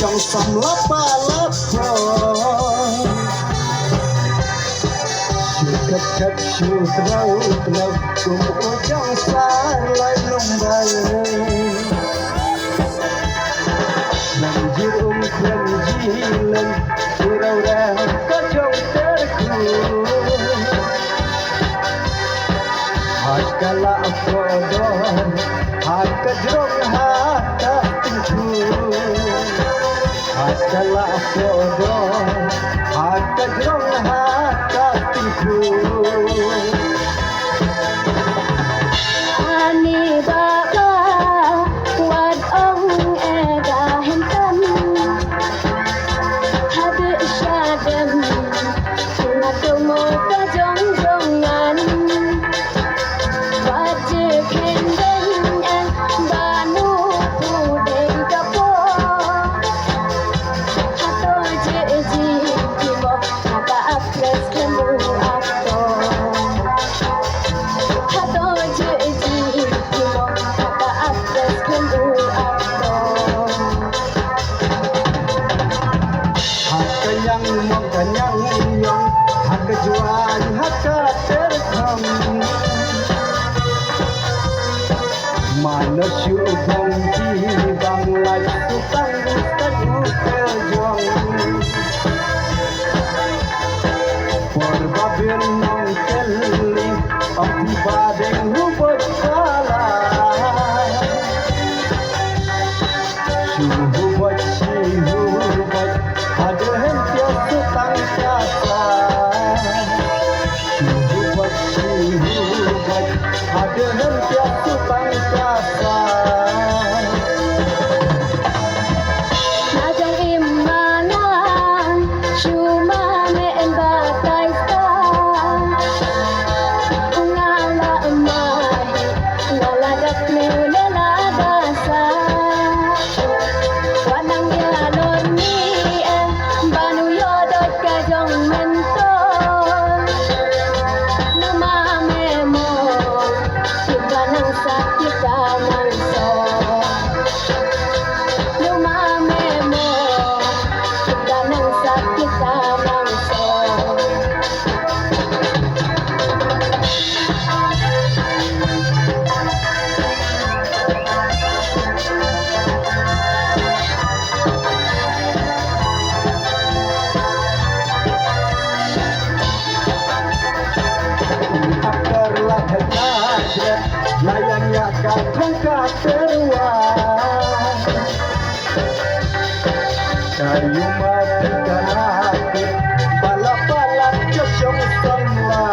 trong xăm lấp ba lấp rồi cất cất chiều trâu trâu cùng ô trong xa lại lung bay làm gì lần gì lần từ đầu ra có trong tết cũ hạt cả lá phô đón hạt cả dòng hạt cả tình thương hạt cả lá phô đón hạt cả dòng hạt cả tình thương Ani baba wad ông ega hentam hade syadam ngatomo ka jong jongan baje kendeng banu pudeng kapo hato jeji kibo kata apres kenu akto hato jeji kibo kata apres kenu akto hak kenyang mong kenyang nyong hak kejuan hak keterkam mana syubang jibang lai tutang tadu kejuang Perbabin nong keli Api badeng hubut kala Syuhubat syuhubat Ada hentias tutang kata Syuhubat syuhubat Ada hentias tutang kata najong imana cuma membatai ngala emai ngala dak nulela basa wanang yalon ni banu yodot kajong mentol nama memo kibanang sakit kanang so Luma memo kita nang sakit kanang so Akarlah kejadian layaknya kantong kateruan kayu matikan hati balap-balap josong semua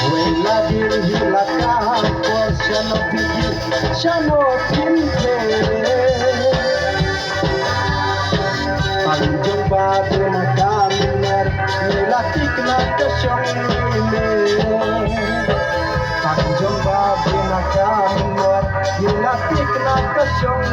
wela diri hilakkan porsyano pigi syano pinte Tanjung Batu Makalunar Nilatik na kasyong lime Tanjung Batu Makalunar Nilatik na kasyong